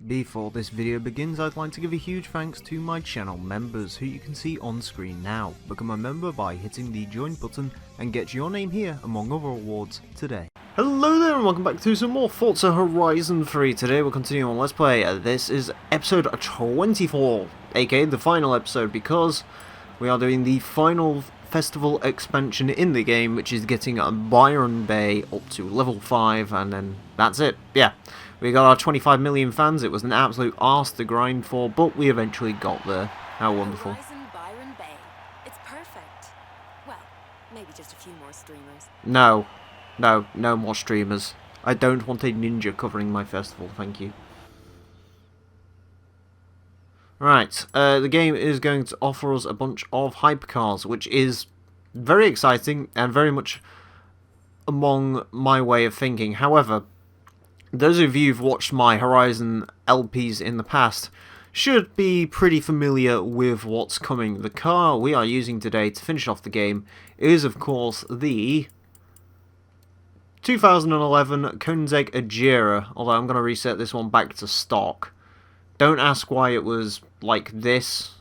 Before this video begins, I'd like to give a huge thanks to my channel members, who you can see on screen now. Become a member by hitting the join button and get your name here among other awards today. Hello there and welcome back to some more Forza Horizon 3. Today we'll continue on Let's Play. This is episode 24, aka the final episode, because we are doing the final festival expansion in the game, which is getting Byron Bay up to level 5, and then that's it. Yeah. We got our 25 million fans. It was an absolute arse to grind for, but we eventually got there. How wonderful. Horizon Byron Bay. It's perfect. Well, maybe just a few more streamers. No more streamers. I don't want a ninja covering my festival, thank you. Right, the game is going to offer us a bunch of hypercars, which is very exciting and very much among my way of thinking. However, those of you who've watched my Horizon LPs in the past should be pretty familiar with what's coming. The car we are using today to finish off the game is, of course, the 2011 Koenigsegg Agera, although I'm going to reset this one back to stock. Don't ask why it was like this.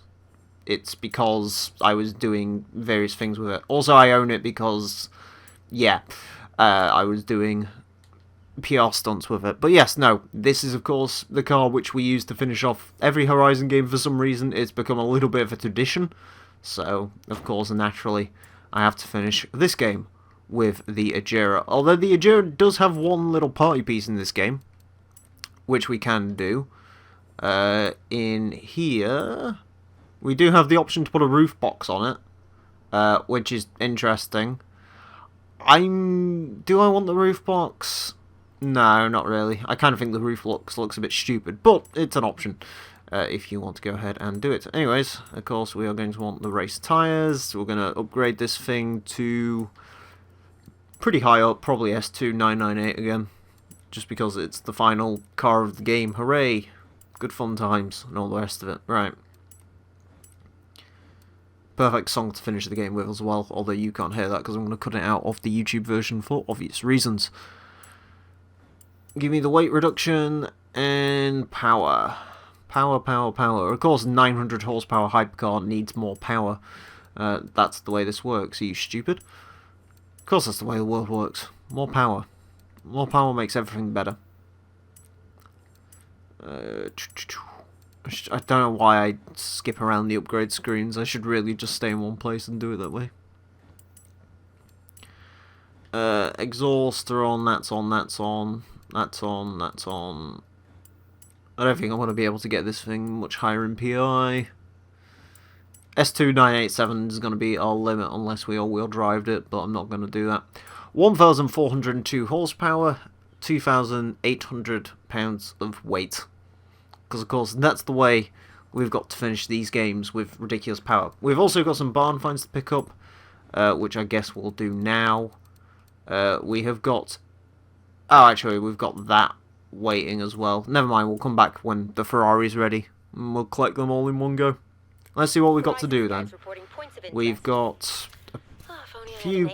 It's because I was doing various things with it. Also, I own it because, yeah, I was doing PR stunts with it. But yes, no, this is of course the car which we use to finish off every Horizon game. For some reason it's become a little bit of a tradition, so of course naturally I have to finish this game with the Agera. Although the Agera does have one little party piece in this game, which we can do. In here we do have the option to put a roof box on it, which is interesting. Do I want the roof box? No, not really. I kind of think the roof looks a bit stupid, but it's an option if you want to go ahead and do it. Anyways, of course, we are going to want the race tyres. We're going to upgrade this thing to pretty high up, probably S2998 again, just because it's the final car of the game. Hooray! Good fun times and all the rest of it. Right. Perfect song to finish the game with as well, although you can't hear that because I'm going to cut it out of the YouTube version for obvious reasons. Give me the weight reduction and power. Power. Of course, 900 horsepower hypercar needs more power. That's the way this works. Are you stupid? Of course, that's the way the world works. More power. More power makes everything better. I don't know why I skip around the upgrade screens. I should really just stay in one place and do it that way. Exhaust are on, that's on. That's on. I don't think I'm going to be able to get this thing much higher in PI. S2987 is going to be our limit unless we all-wheel drived it, but I'm not going to do that. 1,402 horsepower, 2,800 pounds of weight. Because, of course, that's the way we've got to finish these games, with ridiculous power. We've also got some barn finds to pick up, which I guess we'll do now. We have got... Oh, actually, we've got that waiting as well. Never mind, we'll come back when the Ferrari's ready. And we'll collect them all in one go. Let's see what we've got to do then. We've got a few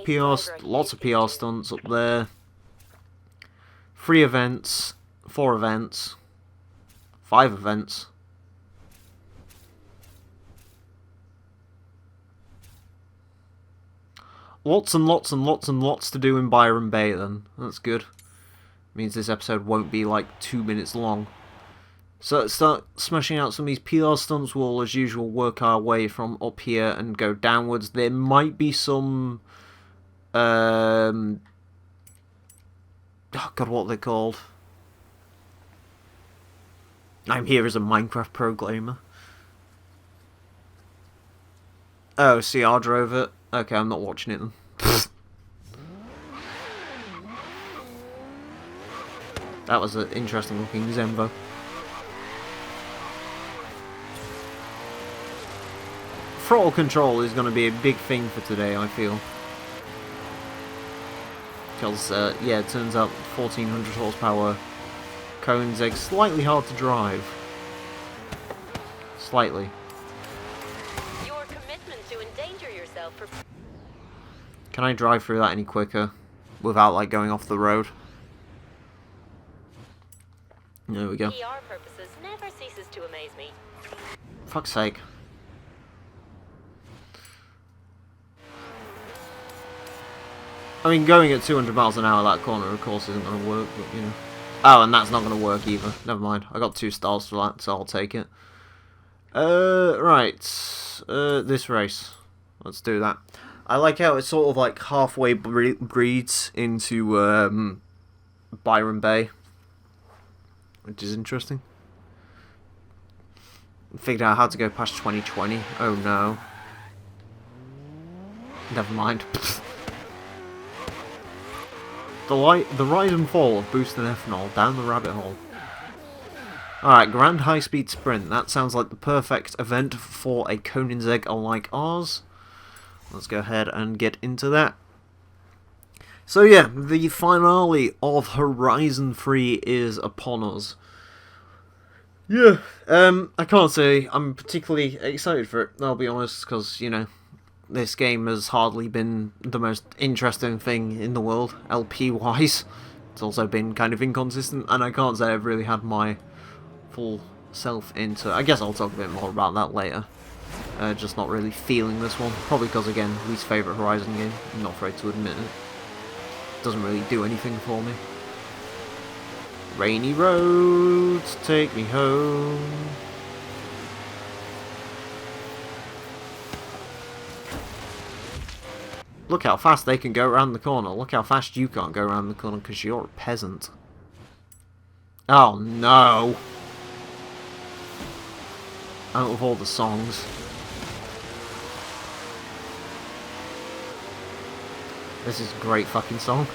lots of PR stunts up there. 3 events, 4 events, 5 events. Lots and lots to do in Byron Bay then. That's good. Means this episode won't be like 2 minutes long. So let's start smashing out some of these PR stunts. We'll, as usual, work our way from up here and go downwards. There might be some... oh god, what are they called? I'm here as a Minecraft pro gamer. Oh, CR drove it. Okay, I'm not watching it then. That was an interesting looking Zembo. Throttle control is going to be a big thing for today, I feel. Because, yeah, it turns out 1,400 horsepower Koenigsegg slightly hard to drive. Slightly. Your commitment to endanger yourself for... Can I drive through that any quicker without, like, going off the road? There we go. PR purposes, to amaze me. Fuck's sake. I mean, going at 200 miles an hour that corner, of course, isn't going to work, but, you know. Oh, and that's not going to work either. Never mind. I got 2 stars for that, so I'll take it. Right. This race. Let's do that. I like how it sort of, like, halfway breeds into, Byron Bay. Which is interesting. Figured out how to go past 2020. Oh, no. Never mind. The rise and fall of boosted ethanol down the rabbit hole. Alright, Grand High Speed Sprint. That sounds like the perfect event for a Koenigsegg like ours. Let's go ahead and get into that. So yeah, the finale of Horizon 3 is upon us. Yeah, I can't say I'm particularly excited for it, I'll be honest, because, you know, this game has hardly been the most interesting thing in the world, LP-wise. It's also been kind of inconsistent, and I can't say I've really had my full self into it. I guess I'll talk a bit more about that later. Just not really feeling this one. Probably because, again, least favourite Horizon game. I'm not afraid to admit it. Doesn't really do anything for me. Rainy roads, take me home. Look how fast they can go around the corner. Look how fast you can't go around the corner because you're a peasant. Oh no! Out of all the songs. This is a great fucking song.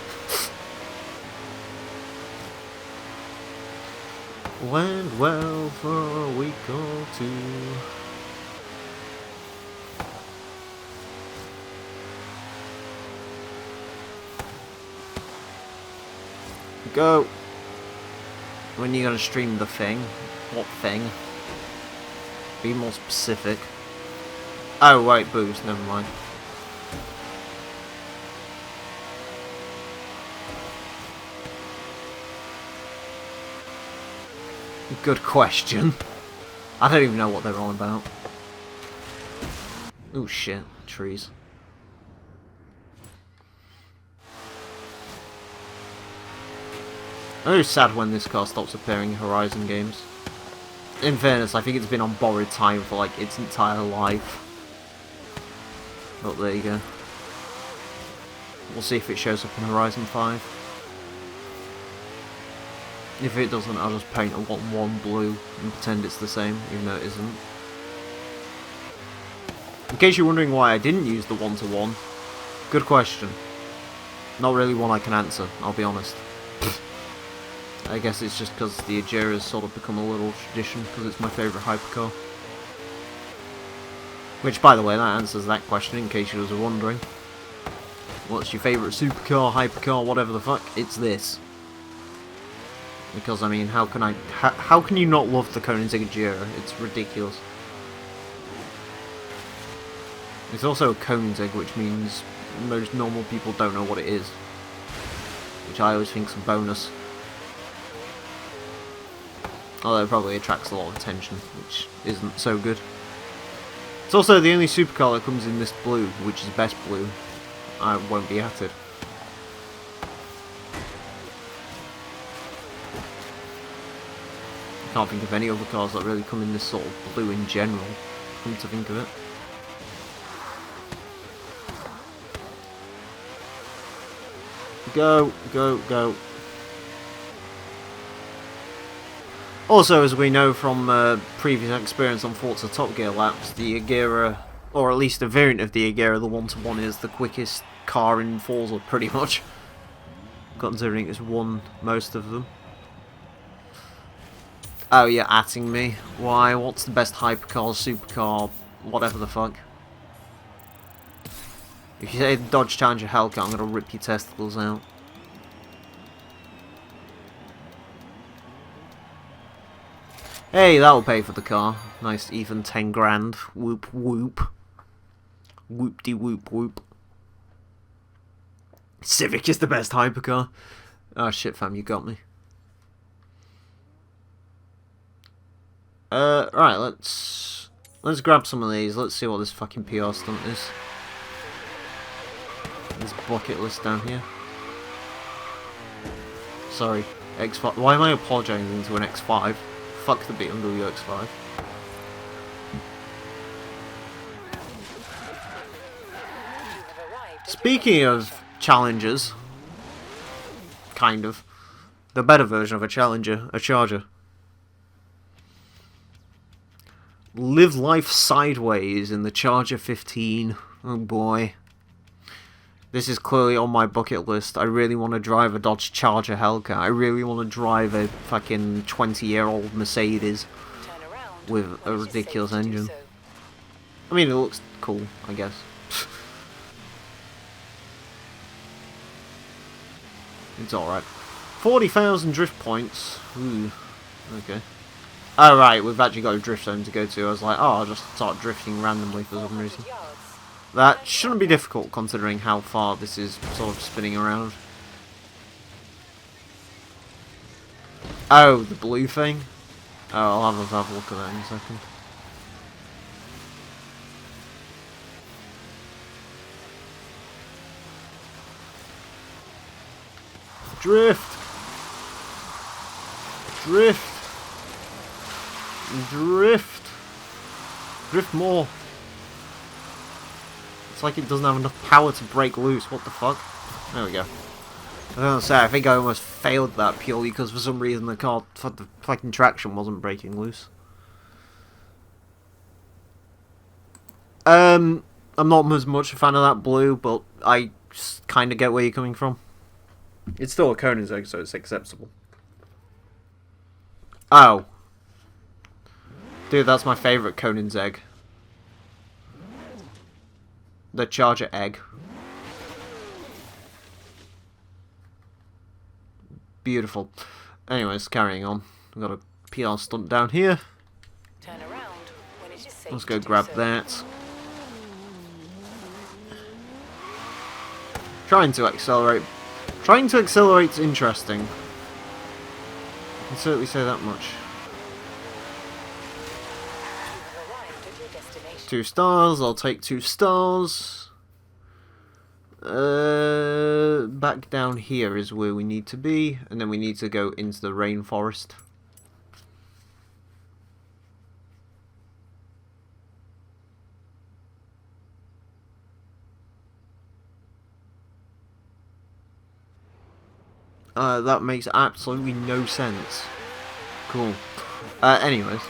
Went well for a week or two. Go! When you gonna stream the thing? What thing? Be more specific. Oh, wait, boost, never mind. Good question. I don't even know what they're on about. Oh shit, trees. I'm very sad when this car stops appearing in Horizon games. In fairness, I think it's been on borrowed time for like its entire life. But there you go. We'll see if it shows up in Horizon 5. If it doesn't, I'll just paint a 1-1 blue and pretend it's the same, even though it isn't. In case you're wondering why I didn't use the 1-to-1, good question. Not really one I can answer, I'll be honest. I guess it's just because the Agera has sort of become a little tradition, because it's my favourite hypercar. Which, by the way, that answers that question, in case you was wondering. What's your favourite supercar, hypercar, whatever the fuck? It's this. Because, I mean, how can you not love the Koenigsegg Agera? It's ridiculous. It's also a Koenigsegg, which means most normal people don't know what it is. Which I always think's a bonus. Although it probably attracts a lot of attention, which isn't so good. It's also the only supercar that comes in this blue, which is best blue. I won't be at it. I can't think of any other cars that really come in this sort of blue in general, come to think of it. Go, go, go. Also, as we know from previous experience on Forza Top Gear laps, the Agera, or at least a variant of the Agera, the 1-to-1 is the quickest car in Forza, pretty much. Considering it's won most of them. Oh, you're atting me. Why? What's the best hypercar, supercar, whatever the fuck? If you say Dodge Challenger Hellcat, I'm gonna rip your testicles out. Hey, that'll pay for the car. Nice even 10 grand. Whoop whoop. Whoop-de whoop whoop. Civic is the best hypercar. Oh shit fam, you got me. Right, let's grab some of these. Let's see what this fucking PR stunt is. This bucket list down here. Sorry, X5. Why am I apologising to an X5? Fuck the BMW X5. Speaking of challengers, kind of, the better version of a challenger, a charger. Live life sideways in the Charger 15. Oh boy. This is clearly on my bucket list. I really want to drive a Dodge Charger Hellcat. I really want to drive a fucking 20-year-old Mercedes with a ridiculous engine. I mean, it looks cool, I guess. It's alright. 40,000 drift points. Ooh. Okay. Oh right, we've actually got a drift zone to go to. I was like, oh, I'll just start drifting randomly for some reason. That shouldn't be difficult considering how far this is sort of spinning around. Oh, the blue thing? Oh, I'll have a look at that in a second. Drift! Drift! Drift! Drift more! It's like it doesn't have enough power to break loose. What the fuck? There we go. I was gonna say, I think I almost failed that purely because for some reason the car, the fucking traction wasn't breaking loose. I'm not as much a fan of that blue, but I kind of get where you're coming from. It's still a Koenigsegg, so it's acceptable. Oh. Dude, that's my favourite Koenigsegg. The Charger Egg. Beautiful. Anyways, carrying on. We've got a PR stunt down here. Turn around when it is safe. Let's go grab that. Trying to accelerate. Trying to accelerate's interesting. I can certainly say that much. 2 stars, I'll take 2 stars. Back down here is where we need to be, and then we need to go into the rainforest. That makes absolutely no sense. Cool. Anyways.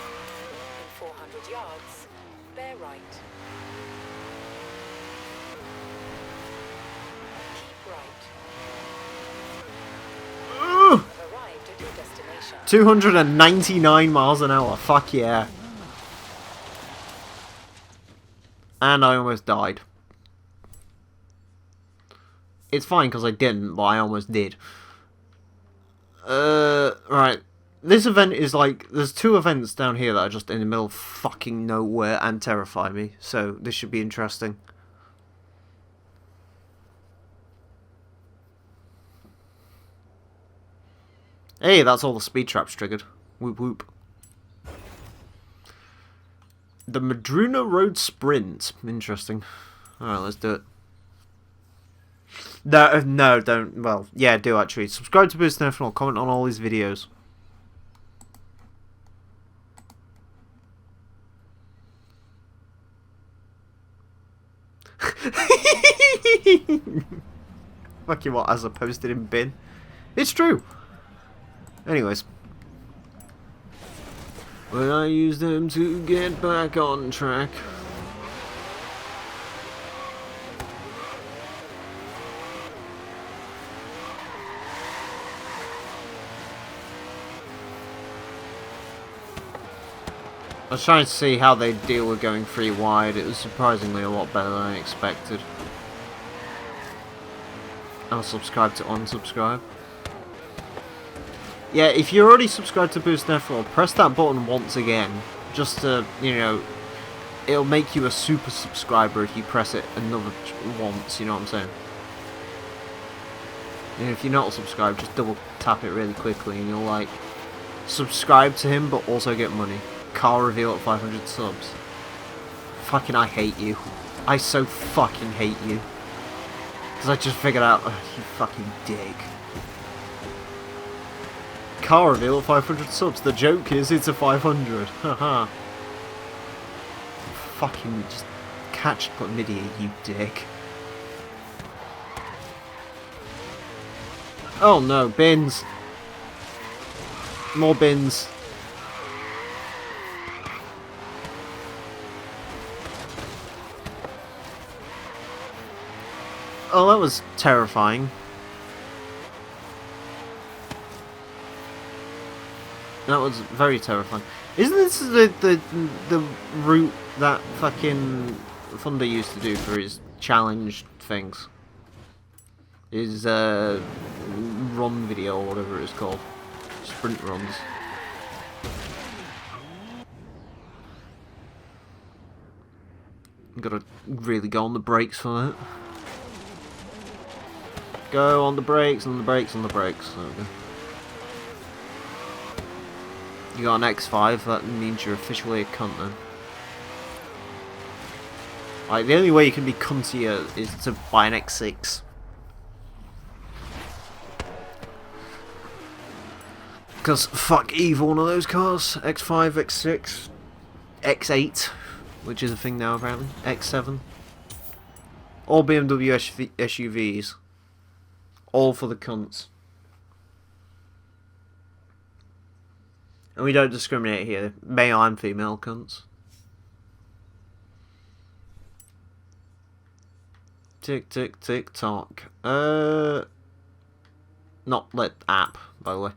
400 yards. Bear right. Keep right. Ugh! You've arrived at your destination. 299 miles an hour. Fuck yeah. And I almost died. It's fine because I didn't, but I almost did. Right. This event is like, there's 2 events down here that are just in the middle of fucking nowhere and terrify me. So this should be interesting. Hey, that's all the speed traps triggered. Whoop whoop. The Madruna Road Sprint. Interesting. Alright, let's do it. No, don't. Well, yeah, do actually. Subscribe to Boost National. Comment on all these videos. Fucking what? As I posted in bin. It's true. Anyways. When I use them to get back on track. I was trying to see how they deal with going 3 wide. It was surprisingly a lot better than I expected. I'll subscribe to unsubscribe. Yeah, if you're already subscribed to Boost Network, press that button once again. Just to, you know, it'll make you a super subscriber if you press it another once, you know what I'm saying? And if you're not subscribed, just double tap it really quickly and you'll, like, subscribe to him but also get money. car reveal at 500 subs. Fucking I hate you. I so fucking hate you. Because I just figured out, you fucking dick. Car reveal at 500 subs. The joke is it's a 500. Haha. Fucking just catch chlamydia, you dick. Oh no, bins. More bins. Oh, that was terrifying. That was very terrifying. Isn't this the route that fucking Thunder used to do for his challenge things? His run video or whatever it's called. Sprint runs. Gotta really go on the brakes for that. Go on the brakes, on the brakes, on the brakes. There we go. You got an X5, that means you're officially a cunt then. Like, the only way you can be cuntier is to buy an X6. Because fuck either one of those cars. X5, X6, X8, which is a thing now apparently. X7. All BMW SUVs. All for the cunts. And we don't discriminate here. Male and female cunts. Tick, tick, tick, tock. Not let app, by the way.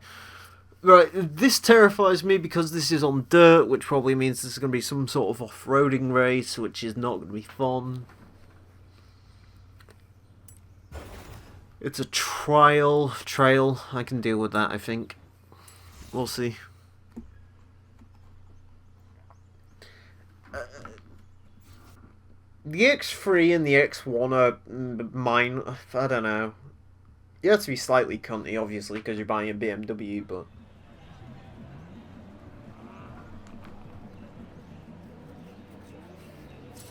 Right, this terrifies me because this is on dirt, which probably means this is going to be some sort of off-roading race, which is not going to be fun. It's a trail. I can deal with that, I think. We'll see. The X3 and the X1 are mine. I don't know. You have to be slightly cunty, obviously, because you're buying a BMW, but...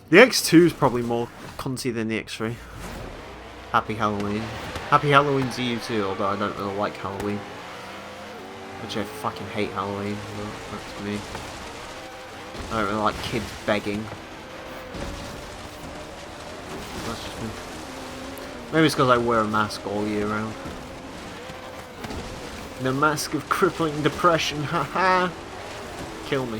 The X2 is probably more cunty than the X3. Happy Halloween. Happy Halloween to you too, although I don't really like Halloween. Which I fucking hate Halloween, but that's me. I don't really like kids begging. That's just me. Maybe it's because I wear a mask all year round. The mask of crippling depression, haha! Kill me.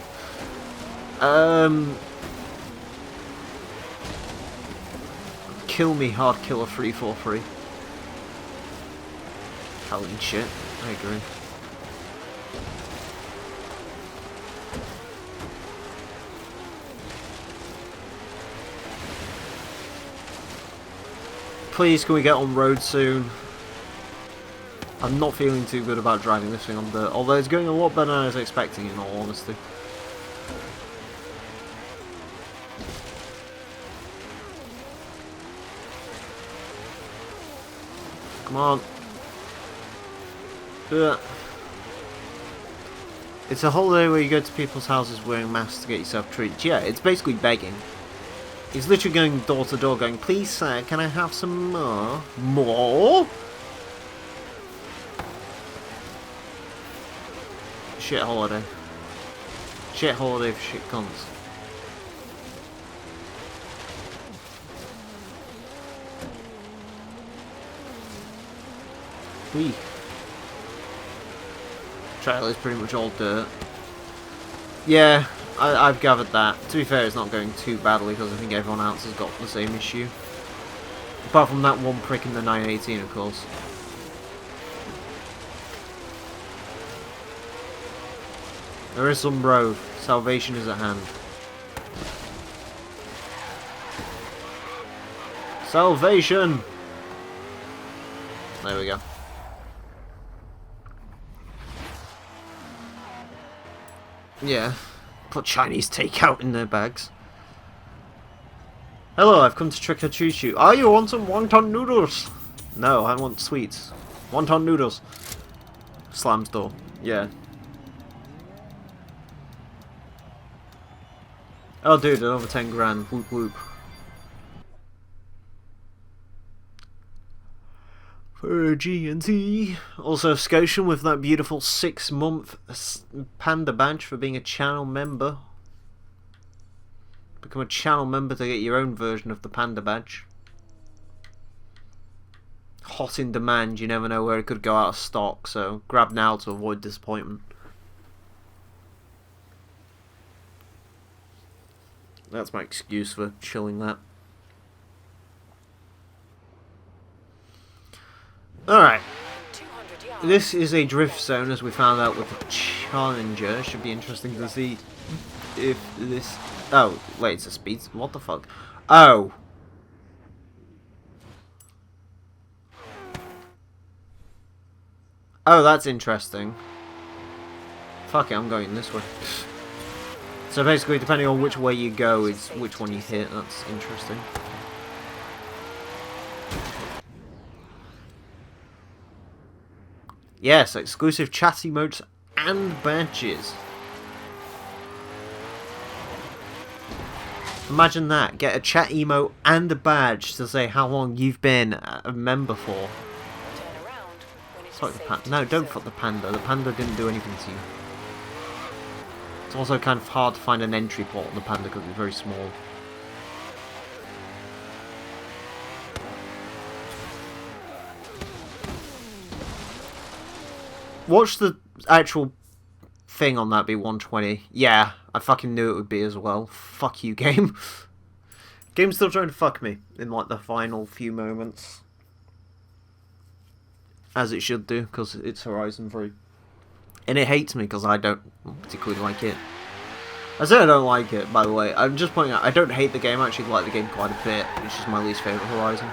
Kill me, Hard Killer 343. Halloween shit, I agree. Please, can we get on road soon? I'm not feeling too good about driving this thing on dirt, although it's going a lot better than I was expecting, in all honesty. Come on. Ugh. It's a holiday where you go to people's houses wearing masks to get yourself treated. Yeah, it's basically begging. He's literally going door to door going, please sir, can I have some more? More? Shit holiday. Shit holiday for shit cunts. Whee. Trail is pretty much all dirt. Yeah, I've gathered that. To be fair, it's not going too badly because I think everyone else has got the same issue. Apart from that one prick in the 918, of course. There is some road. Salvation is at hand. Salvation! There we go. Yeah, put Chinese takeout in their bags. Hello, I've come to trick or treat you. Oh, you want some wonton noodles? No, I want sweets. Wonton noodles. Slams door. Yeah. Oh, dude, another 10 grand. Whoop whoop. For G&T. Also, Scotian with that beautiful 6-month panda badge for being a channel member. Become a channel member to get your own version of the panda badge. Hot in demand, you never know where it could go out of stock, so grab now to avoid disappointment. That's my excuse for chilling that. Alright. This is a drift zone, as we found out with the Challenger. Should be interesting to see if this... Oh, wait, it's a speed... What the fuck? Oh! Oh, that's interesting. Fuck it, I'm going this way. So basically, depending on which way you go, is which one you hit. That's interesting. Yes, exclusive chat emotes and badges. Imagine that. Get a chat emote and a badge to say how long you've been a member for. Fuck the panda. No, don't fuck the panda. The panda didn't do anything to you. It's also kind of hard to find an entry port on the panda because it's very small. Watch the actual thing on that be 120. Yeah, I fucking knew it would be as well. Fuck you, game. Game's still trying to fuck me in like the final few moments. As it should do, because it's Horizon 3. And it hates me because I don't particularly like it. I say I don't like it, by the way. I'm just pointing out, I don't hate the game. I actually like the game quite a bit. It's just my least favourite Horizon.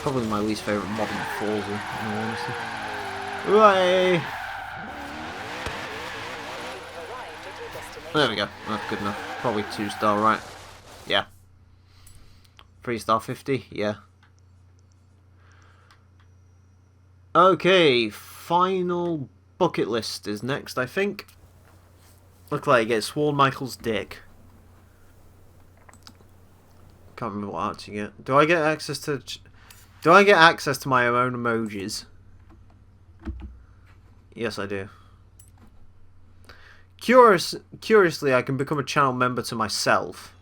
Probably my least favourite modern Forza, in all honesty. Hooray! There we go. That's good enough. Probably 2-star, right? Yeah. 3-star 50? Yeah. Okay, final bucket list is next, I think. Look like it gets Sworn Michael's dick. Can't remember what art you get. Do I get access to... Do I get access to my own emojis? Yes, I do. Curiously, I can become a channel member to myself,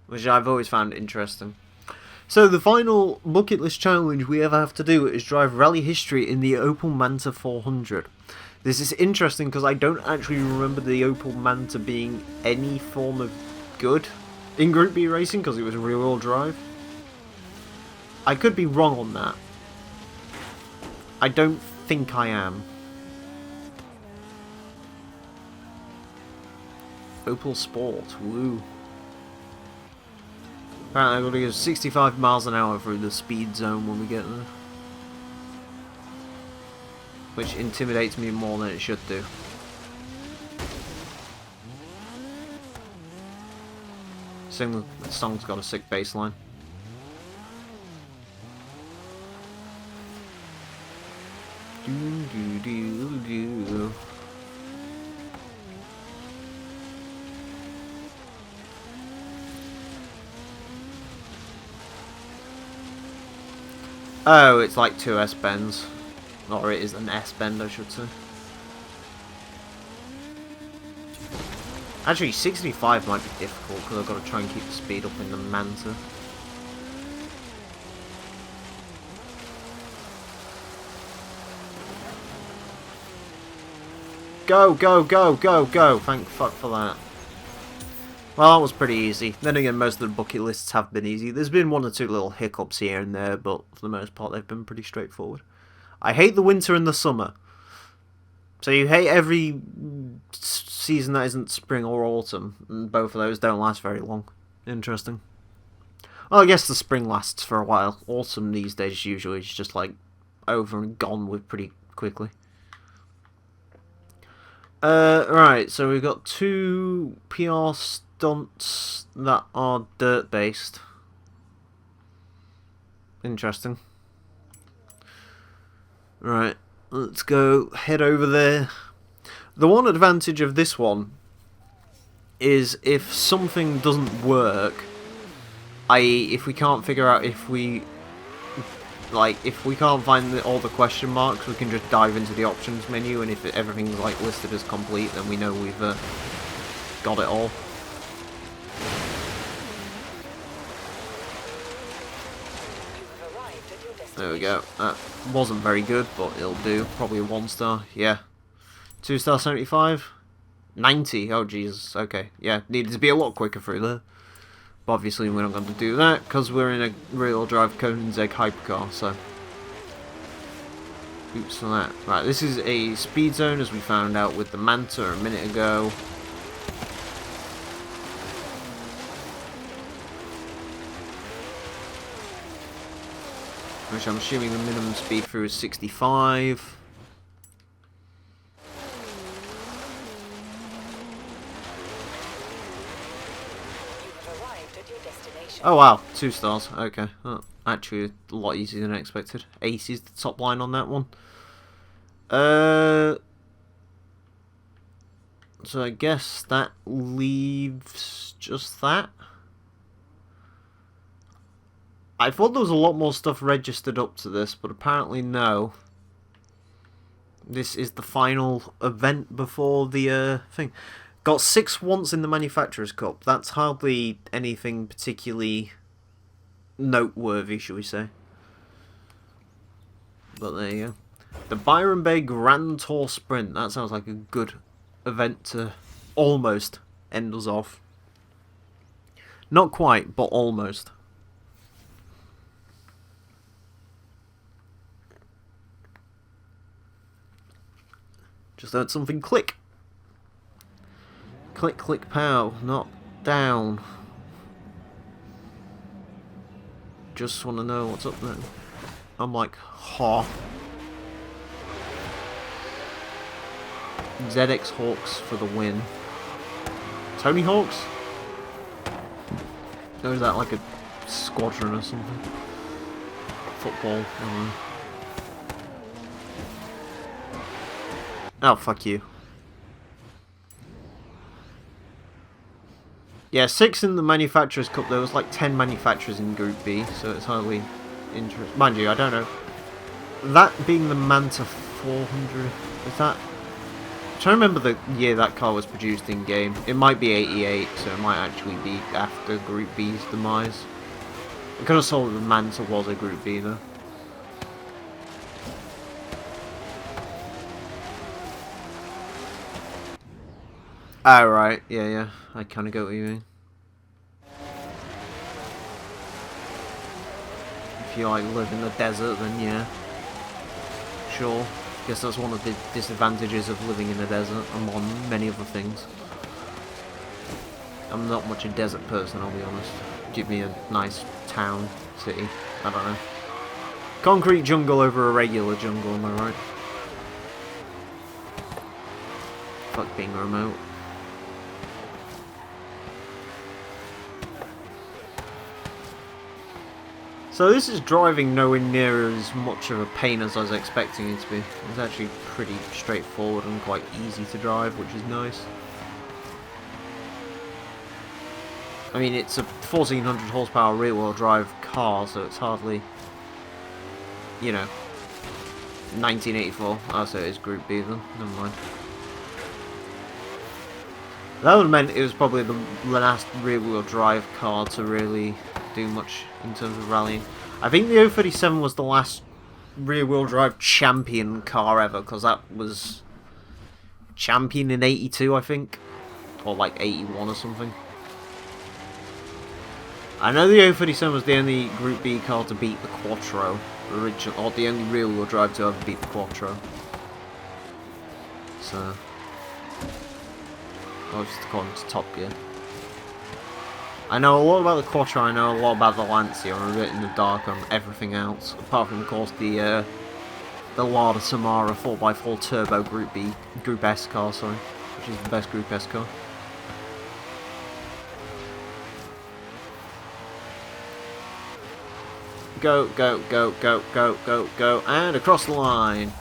which I've always found interesting. So the final bucket list challenge we ever have to do is drive rally history in the Opel Manta 400. This is interesting because I don't actually remember the Opel Manta being any form of good in Group B racing because it was rear-wheel drive. I could be wrong on that. I don't think I am. Opel Sport, woo. Apparently I've got to go 65 miles an hour through the speed zone when we get there. Which intimidates me more than it should do. The song's got a sick bass line. Do. Oh, it's like 2 S-bends. Or it is an S-bend, I should say. Actually, 65 might be difficult because I've got to try and keep the speed up in the Manta. Go, go, go, go, go! Thank fuck for that. Well, that was pretty easy. Then again, most of the bucket lists have been easy. There's been 1 or 2 little hiccups here and there, but for the most part, they've been pretty straightforward. I hate the winter and the summer. So you hate every season that isn't spring or autumn, and both of those don't last very long. Interesting. Well, I guess the spring lasts for a while. Autumn these days usually is just like over and gone with pretty quickly. Right, so we've got 2 PR stunts that are dirt based. Interesting. Right. Let's go head over there. The one advantage of this one is if something doesn't work, i.e. if we can't figure out if we can't find all the question marks, we can just dive into the options menu, and if everything's like listed as complete, then we know we've got it all. There we go. That wasn't very good, but it'll do. Probably a 1 star. Yeah. 2 star 75? 90. Oh, Jesus. Okay. Yeah, needed to be a lot quicker through there. But obviously, we're not going to do that because we're in a rear-wheel drive Koenigsegg hypercar, so. Oops for that. Right, this is a speed zone, as we found out with the Manta a minute ago. Which I'm assuming the minimum speed through is 65. Oh wow, 2 stars. Okay, oh, actually a lot easier than I expected. 80 is the top line on that one. So I guess that leaves just that. I thought there was a lot more stuff registered up to this, but apparently no. This is the final event before the thing. Got 6 once in the Manufacturers' Cup. That's hardly anything particularly noteworthy, shall we say. But there you go. The Byron Bay Grand Tour Sprint. That sounds like a good event to almost end us off. Not quite, but almost. Just heard something click. Click, click, pow. Not down. Just want to know what's up there. I'm like, ha. ZX Hawks for the win. Tony Hawks? Or is that like a squadron or something? Football, I don't know. Oh, fuck you. Yeah, 6 in the Manufacturers' Cup. There was like 10 manufacturers in Group B, so it's hardly interesting. Mind you, I don't know. That being the Manta 400, is that... I'm trying to remember the year that car was produced in game. It might be 88, so it might actually be after Group B's demise. I could have saw that the Manta was a Group B though. Oh, right. Yeah. I kind of get what you mean. If you like live in the desert, then yeah. Sure. Guess that's one of the disadvantages of living in the desert, among many other things. I'm not much a desert person, I'll be honest. Give me a nice town, city. I don't know. Concrete jungle over a regular jungle, am I right? Fuck being remote. So this is driving nowhere near as much of a pain as I was expecting it to be. It's actually pretty straightforward and quite easy to drive, which is nice. I mean, it's a 1400 horsepower rear-wheel drive car, so it's hardly, you know, 1984. Oh, so it is Group B then. Never mind. That would have meant it was probably the last rear-wheel drive car to really do much in terms of rallying. I think the 037 was the last rear-wheel drive champion car ever, because that was champion in 82, I think, or like 81 or something. I know the 037 was the only Group B car to beat the Quattro, or the only rear-wheel drive to ever beat the Quattro. So, I'll just call it Top Gear. I know a lot about the Quattro, I know a lot about the Lancia, I'm a bit in the dark on everything else, apart from, of course, the Lada Samara 4x4 Turbo Group S car, sorry, which is the best Group S car. Go, go, go, go, go, go, go, and across the line.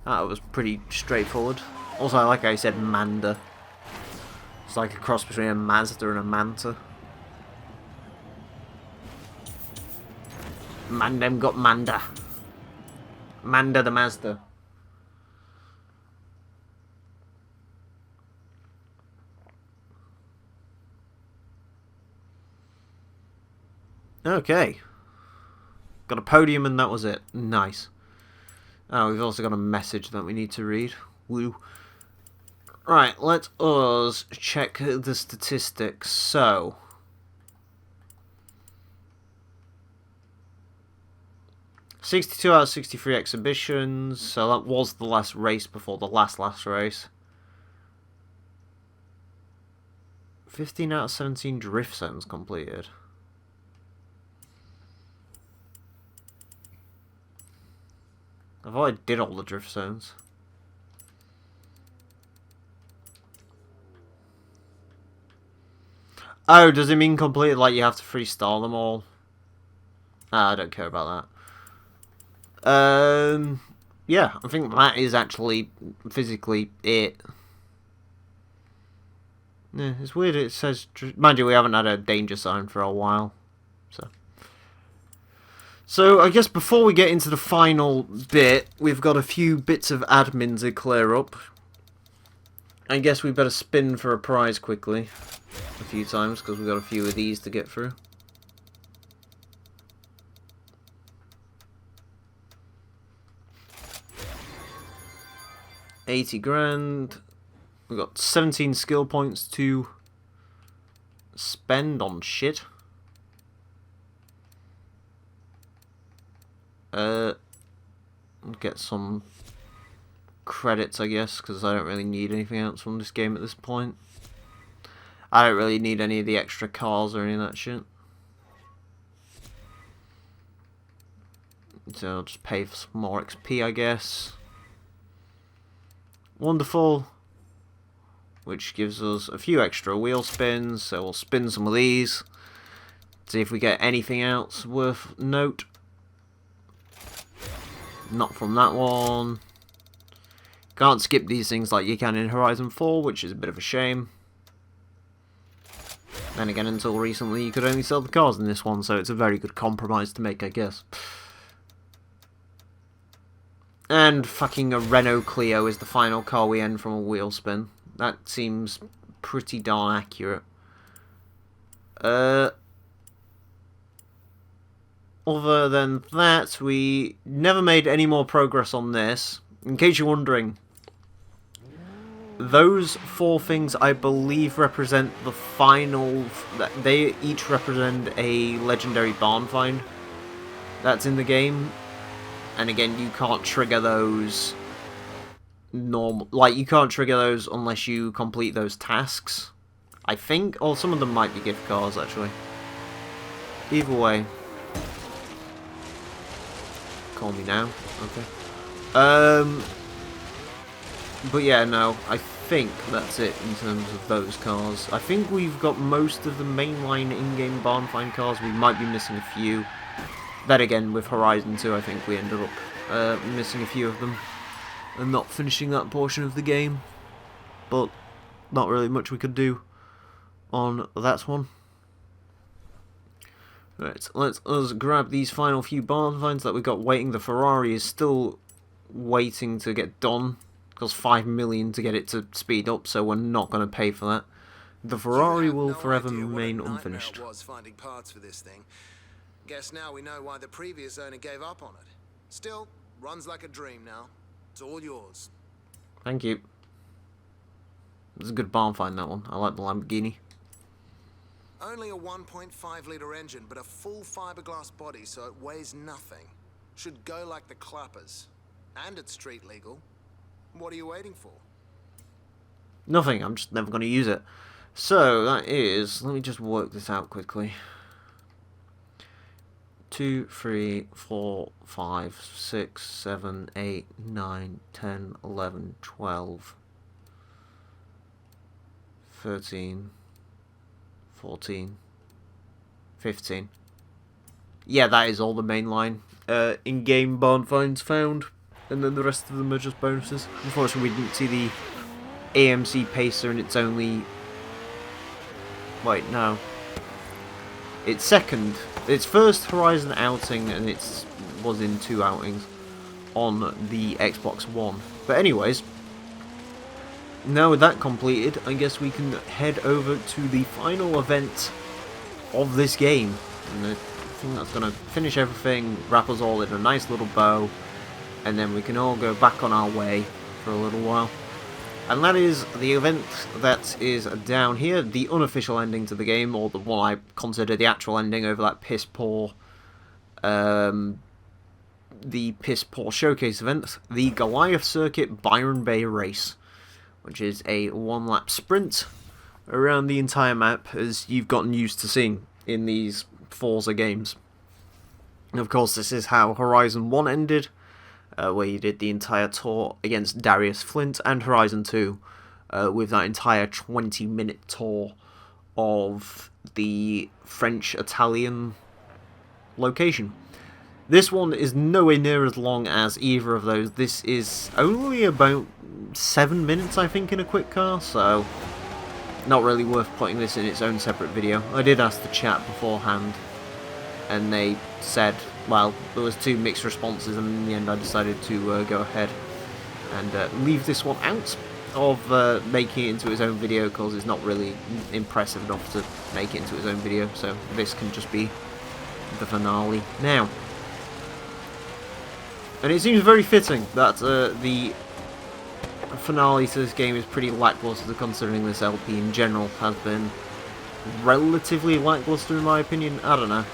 That was pretty straightforward. Also, like I said, Manda. It's like a cross between a Mazda and a Manta. Mandem got Manda. Manda the Mazda. Okay. Got a podium and that was it. Nice. Oh, we've also got a message that we need to read. Woo. Right, let us check the statistics. So, 62 out of 63 exhibitions. So that was the last race before the last race. 15 out of 17 drift zones completed. I thought I did all the drift zones. Oh, does it mean completed like you have to freestyle them all? I don't care about that. Yeah, I think that is actually physically it. Yeah, it's weird it says... Mind you, we haven't had a danger sign for a while. So, I guess before we get into the final bit, we've got a few bits of admin to clear up. I guess we better spin for a prize quickly. A few times, because we've got a few of these to get through. $80 grand. We've got 17 skill points to spend on shit. Get some credits, I guess, because I don't really need anything else from this game at this point. I don't really need any of the extra cars or any of that shit. So I'll just pay for some more XP, I guess. Wonderful. Which gives us a few extra wheel spins, so we'll spin some of these. See if we get anything else worth note. Not from that one. Can't skip these things like you can in Horizon 4, which is a bit of a shame. Then again, until recently, you could only sell the cars in this one, so it's a very good compromise to make, I guess. And fucking a Renault Clio is the final car we end from a wheel spin. That seems pretty darn accurate. Other than that, we never made any more progress on this. In case you're wondering, those 4 things I believe represent the final... They each represent a legendary barn find that's in the game. And again, you can't trigger those normal... Like, you can't trigger those unless you complete those tasks, I think. Or some of them might be gift cards, actually. Either way. Call me now. Okay. But yeah, no, I think that's it in terms of those cars. I think we've got most of the mainline in-game barn find cars. We might be missing a few. Then again, with Horizon 2, I think we ended up missing a few of them and not finishing that portion of the game. But not really much we could do on that one. Right, let us grab these final few barn finds that we got waiting. The Ferrari is still waiting to get done. It costs 5 million to get it to speed up, so we're not going to pay for that. The Ferrari will forever remain unfinished. Was finding parts for this thing. Guess now we know why the previous owner gave up on it. Still, runs like a dream now. It's all yours. Thank you. It's a good barn find, that one. I like the Lamborghini. Only a 1.5 litre engine, but a full fiberglass body, so it weighs nothing. Should go like the clappers. And it's street legal. What are you waiting for? Nothing, I'm just never going to use it. So, that is... Let me just work this out quickly. 2, 3, 4, 5, 6, 7, 8, 9, 10, 11, 12, 13, 14, 15. Yeah, that is all the mainline in-game barn finds found. and then the rest of them are just bonuses. Unfortunately, we didn't see the AMC Pacer, and it's only... Wait, no. It's second. Its first Horizon outing, and it was in 2 outings on the Xbox One. But anyways, now with that completed, I guess we can head over to the final event of this game. And I think that's going to finish everything, wrap us all in a nice little bow, and then we can all go back on our way for a little while. And that is the event that is down here, the unofficial ending to the game, or the one I consider the actual ending over that piss poor showcase event, the Goliath Circuit Byron Bay Race, which is a 1-lap sprint around the entire map, as you've gotten used to seeing in these Forza games. And of course, this is how Horizon 1 ended, where you did the entire tour against Darius Flint, and Horizon 2 with that entire 20-minute tour of the French-Italian location. This one is nowhere near as long as either of those. This is only about 7 minutes, I think, in a quick car, so not really worth putting this in its own separate video. I did ask the chat beforehand, and they said, well, there was 2 mixed responses, and in the end I decided to go ahead and leave this one out of making it into its own video, because it's not really impressive enough to make it into its own video, so this can just be the finale now. And it seems very fitting that the finale to this game is pretty lackluster, considering this LP in general has been relatively lackluster in my opinion. I don't know.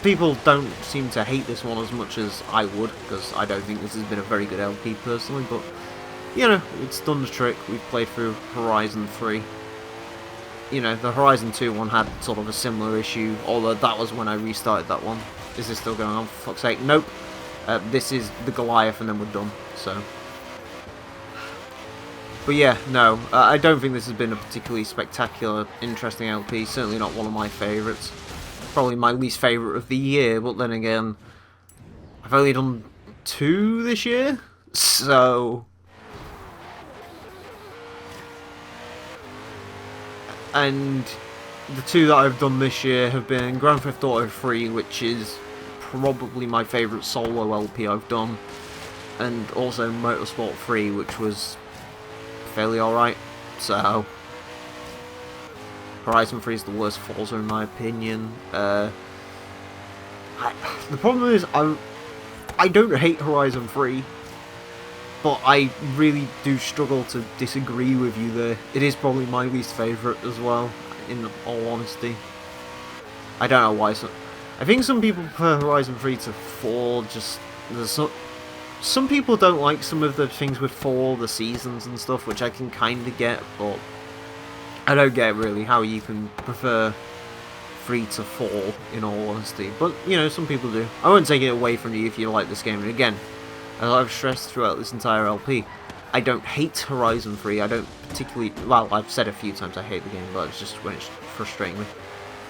People don't seem to hate this one as much as I would, because I don't think this has been a very good LP personally, but, you know, it's done the trick. We've played through Horizon 3. You know, the Horizon 2 one had sort of a similar issue, although that was when I restarted that one. Is this still going on, for fuck's sake? Nope. This is the Goliath, and then we're done, so... But yeah, no, I don't think this has been a particularly spectacular, interesting LP, certainly not one of my favourites. Probably my least favourite of the year, but then again, I've only done 2 this year, so... And the 2 that I've done this year have been Grand Theft Auto 3, which is probably my favourite solo LP I've done, and also Motorsport 3, which was fairly alright. So Horizon 3 is the worst Forza in my opinion. The problem is I don't hate Horizon 3, but I really do struggle to disagree with you there. It is probably my least favourite as well, in all honesty. I don't know why. I think some people prefer Horizon 3 to 4, just... There's some people don't like some of the things with 4, the seasons and stuff, which I can kind of get, but I don't get really how you can prefer 3 to 4, in all honesty. But, you know, some people do. I won't take it away from you if you like this game. And again, as I've stressed throughout this entire LP, I don't hate Horizon 3. I don't particularly... Well, I've said a few times I hate the game, but it's just when it's frustrating me.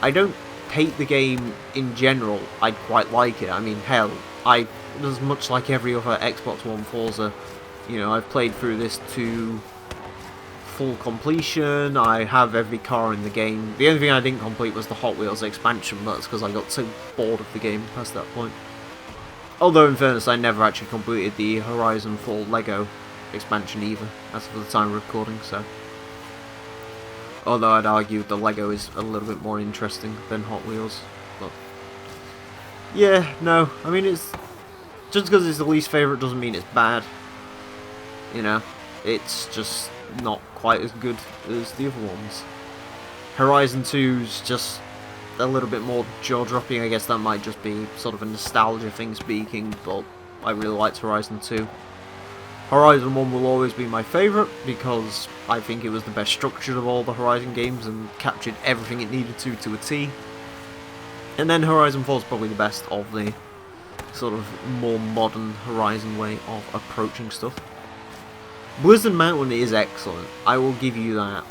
I don't hate the game in general. I quite like it. I mean, hell, as much like every other Xbox One Forza, you know, I've played through this to full completion. I have every car in the game. The only thing I didn't complete was the Hot Wheels expansion, but that's because I got so bored of the game past that point. Although, in fairness, I never actually completed the Horizon 4 Lego expansion either, as for the time of recording, so... Although I'd argue the Lego is a little bit more interesting than Hot Wheels, but... Yeah, no, I mean, it's... Just because it's the least favourite doesn't mean it's bad. You know, it's just not quite as good as the other ones. Horizon 2's just a little bit more jaw-dropping. I guess that might just be sort of a nostalgia thing speaking, but I really liked Horizon 2. Horizon 1 will always be my favourite, because I think it was the best structured of all the Horizon games and captured everything it needed to a T. And then Horizon 4 is probably the best of the sort of more modern Horizon way of approaching stuff. Blizzard Mountain is excellent, I will give you that.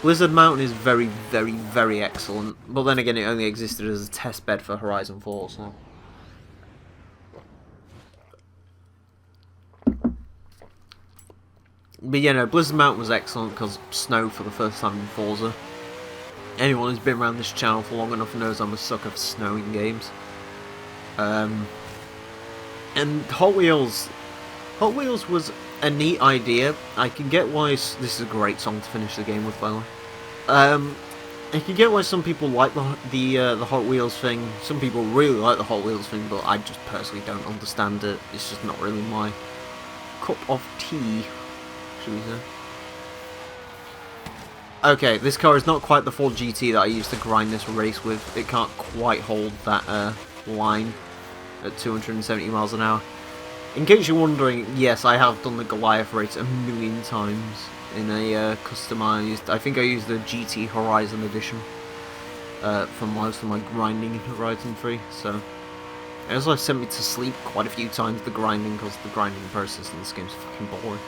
Blizzard Mountain is very, very, very excellent, but then again it only existed as a test bed for Horizon 4, so... But yeah, no, Blizzard Mountain was excellent because snow for the first time in Forza. Anyone who's been around this channel for long enough knows I'm a sucker for snow in games. And Hot Wheels was a neat idea. I can get why this is a great song to finish the game with, by the way. I can get why some people like the Hot Wheels thing. Some people really like the Hot Wheels thing, but I just personally don't understand it. It's just not really my cup of tea, should we say. Okay, this car is not quite the Ford GT that I used to grind this race with. It can't quite hold that line at 270 miles an hour. In case you're wondering, yes, I have done the Goliath race a million times in a customised... I think I used the GT Horizon edition for most of my grinding in Horizon 3, so... It also sent me to sleep quite a few times, the grinding, because the grinding process in this game is fucking boring.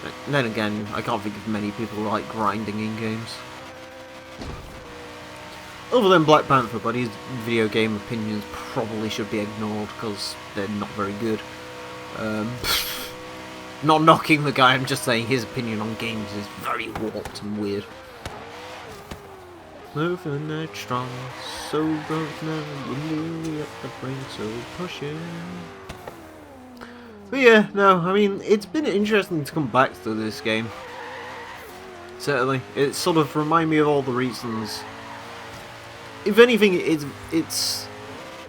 But then again, I can't think of many people who like grinding in games. Other than Black Panther, but his video game opinions probably should be ignored because they're not very good. Not knocking the guy, I'm just saying his opinion on games is very warped and weird. Moving that strong, so broke now, you're nearly at the brink, so push it. But yeah, no, I mean, it's been interesting to come back to this game. Certainly, it sort of reminded me of all the reasons. If anything, it's...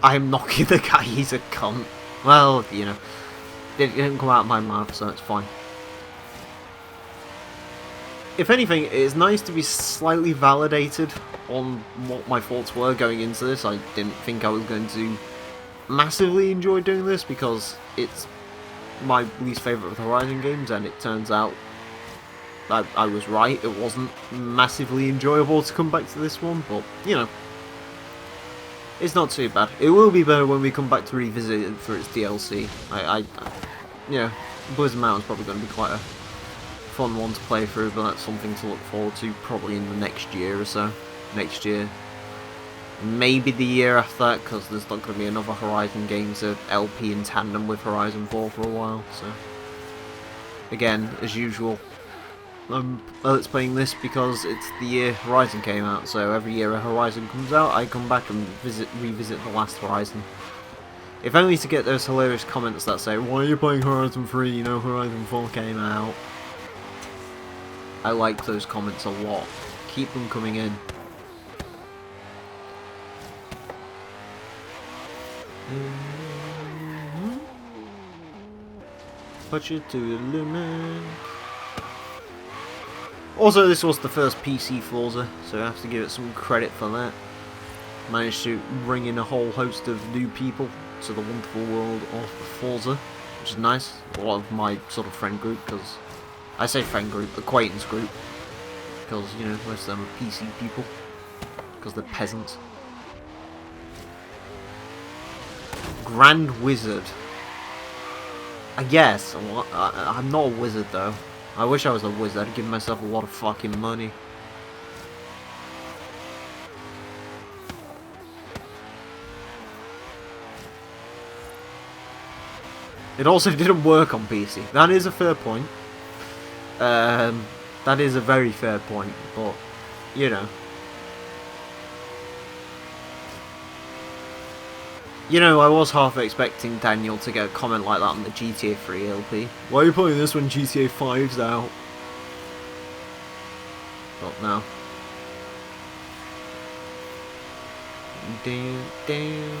I'm knocking the guy, he's a cunt. Well, you know, it didn't come out of my mouth, so it's fine. If anything, it's nice to be slightly validated on what my thoughts were going into this. I didn't think I was going to massively enjoy doing this because it's my least favourite of the Horizon games, and it turns out I was right. It wasn't massively enjoyable to come back to this one, but, you know, it's not too bad. It will be better when we come back to revisit it for its DLC. You know, Blizzard Mountain's probably going to be quite a fun one to play through, but that's something to look forward to probably in the next year or so. Next year. Maybe the year after that, because there's not going to be another Horizon game to LP in tandem with Horizon 4 for a while, so... Again, as usual, let's playing this because it's the year Horizon came out, so every year a Horizon comes out, I come back and revisit the last Horizon. If only to get those hilarious comments that say, why are you playing Horizon 3, you know Horizon 4 came out. I like those comments a lot. Keep them coming in. Push it to the limit. Also, this was the first PC Forza, so I have to give it some credit for that. Managed to bring in a whole host of new people to the wonderful world of Forza, which is nice. A lot of my sort of friend group, because I say friend group, acquaintance group, because, you know, most of them are PC people, because they're peasants. Grand Wizard. I guess. I'm not a wizard, though. I wish I was a wizard. I'd give myself a lot of fucking money. It also didn't work on PC. That is a fair point. That is a very fair point, but, you know. You know, I was half expecting Daniel to get a comment like that on the GTA 3 LP. Why are you playing this when GTA 5's out? But no. Damn, damn.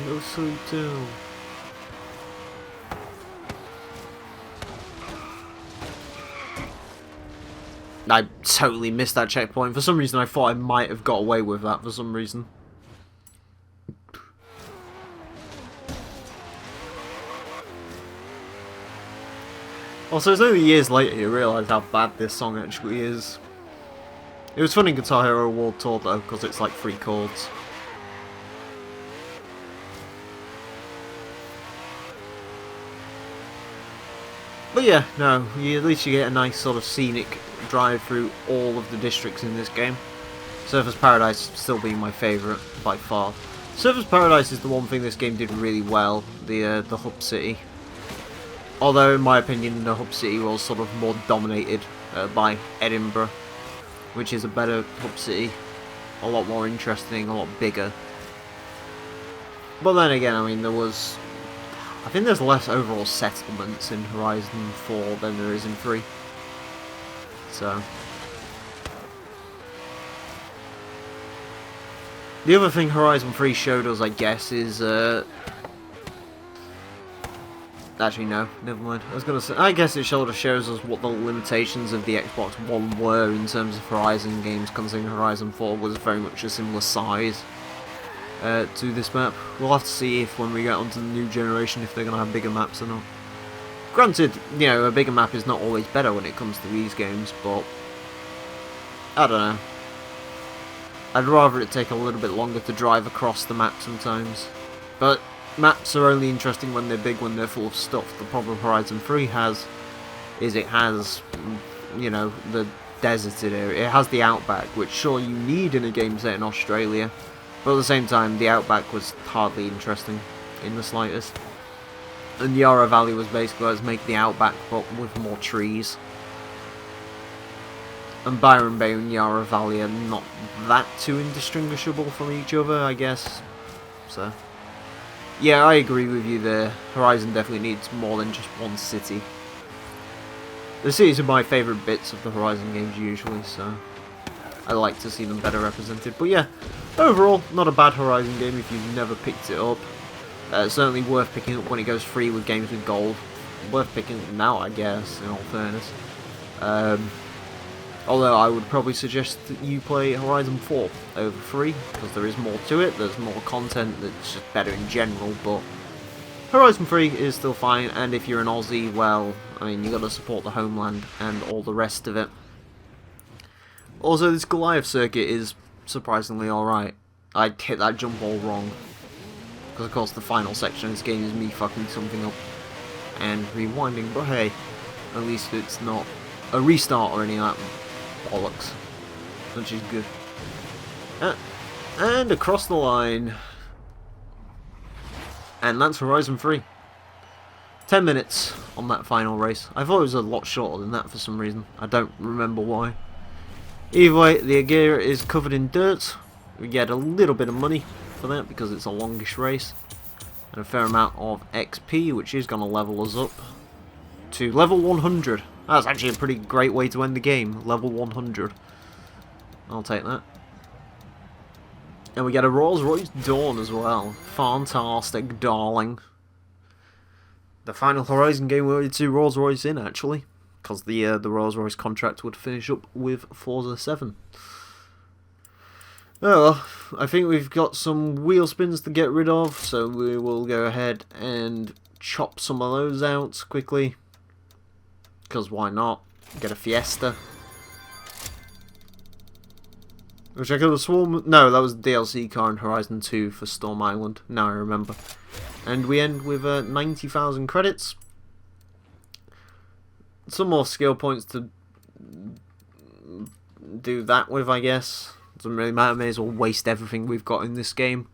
No sleep too. I totally missed that checkpoint. For some reason, I thought I might have got away with that for some reason. Also, it's only years later you realise how bad this song actually is. It was fun in Guitar Hero World Tour though, because it's like 3 chords. But yeah, no, at least you get a nice sort of scenic drive through all of the districts in this game. Surfers Paradise still being my favourite by far. Surfers Paradise is the one thing this game did really well, the hub city. Although, in my opinion, the hub city was sort of more dominated by Edinburgh, which is a better hub city, a lot more interesting, a lot bigger. But then again, I mean, I think there's less overall settlements in Horizon 4 than there is in 3. So, the other thing Horizon 3 showed us, I guess, is actually, no, never mind. I was gonna say, I guess it shows us what the limitations of the Xbox One were in terms of Horizon games, considering Horizon 4 was very much a similar size to this map. We'll have to see if when we get onto the new generation if they're gonna have bigger maps or not. Granted, you know, a bigger map is not always better when it comes to these games, but I don't know. I'd rather it take a little bit longer to drive across the map sometimes. But maps are only interesting when they're big, when they're full of stuff. The problem Horizon 3 has is it has, you know, the deserted area. It has the outback, which sure you need in a game set in Australia, but at the same time the outback was hardly interesting in the slightest. And Yarra Valley was basically let's make the outback but with more trees. And Byron Bay and Yarra Valley are not that too indistinguishable from each other, I guess. So yeah, I agree with you there. Horizon definitely needs more than just one city. The cities are my favourite bits of the Horizon games usually, so I like to see them better represented. But yeah, overall, not a bad Horizon game if you've never picked it up. Certainly worth picking up when it goes free with games with gold. Worth picking up now, I guess, in all fairness. Although I would probably suggest that you play Horizon 4 over 3, because there is more to it, there's more content that's just better in general, but Horizon 3 is still fine, and if you're an Aussie, well, I mean, you got to support the homeland and all the rest of it. Also, this Goliath circuit is surprisingly alright. I hit that jump all wrong, because of course the final section of this game is me fucking something up and rewinding, but hey, at least it's not a restart or any of that bollocks, which is good. And across the line, and that's Horizon 3. 10 minutes on that final race. I thought it was a lot shorter than that for some reason. I don't remember why. Either way, the gear is covered in dirt. We get a little bit of money for that because it's a longish race, and a fair amount of XP, which is going to level us up to level 100. That's actually a pretty great way to end the game, level 100. I'll take that. And we get a Rolls-Royce Dawn as well. Fantastic, darling. The final Horizon game we wanted to Rolls-Royce in, actually, because the Rolls-Royce contract would finish up with Forza 7. Oh well, I think we've got some wheel spins to get rid of, so we will go ahead and chop some of those out quickly. Because why not? Get a Fiesta. Which I could have sworn... No, that was the DLC car in Horizon 2 for Storm Island. Now I remember. And we end with 90,000 credits. Some more skill points to do that with, I guess. Doesn't really matter, may as well waste everything we've got in this game.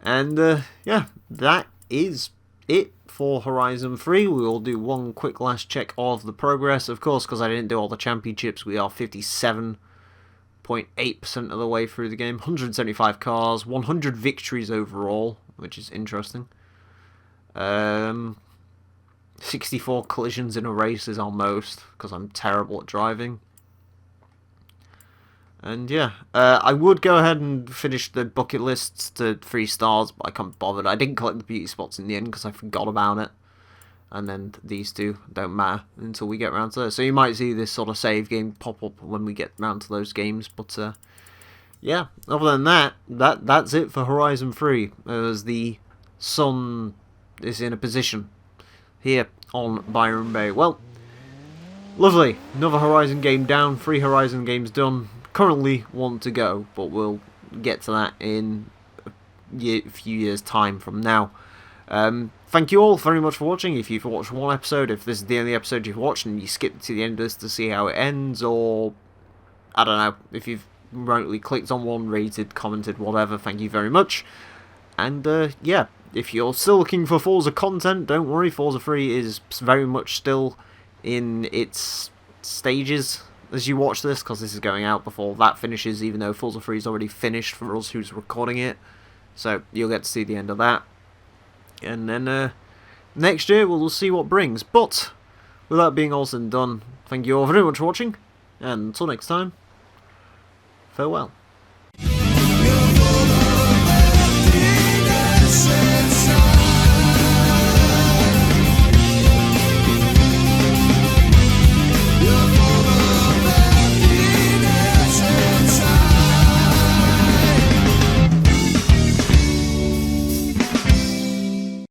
And yeah, that is it for Horizon 3. We will do one quick last check of the progress. Of course, because I didn't do all the championships, we are 57.8% of the way through the game. 175 cars, 100 victories overall, which is interesting. 64 collisions in a race is our most, because I'm terrible at driving. And yeah, I would go ahead and finish the bucket lists to 3 stars, but I can't bother. I didn't collect the beauty spots in the end because I forgot about it. And then these two don't matter until we get around to those. So you might see this sort of save game pop up when we get around to those games. But yeah, other than that, that's it for Horizon 3. As the sun is in a position here on Byron Bay. Well, lovely. Another Horizon game down. 3 Horizon games done. Currently 1 to go, but we'll get to that in a few years' time from now. Thank you all very much for watching. If you've watched one episode, if this is the only episode you've watched and you skipped to the end of this to see how it ends, or I don't know, if you've remotely clicked on one, rated, commented, whatever, thank you very much. And yeah, if you're still looking for Forza content, don't worry, Forza 3 is very much still in its stages as you watch this, because this is going out before that finishes, even though Forza 3 is already finished for us who's recording it. So you'll get to see the end of that. And then next year we'll see what brings. But with that being all said and done, thank you all very much for watching, and until next time, farewell.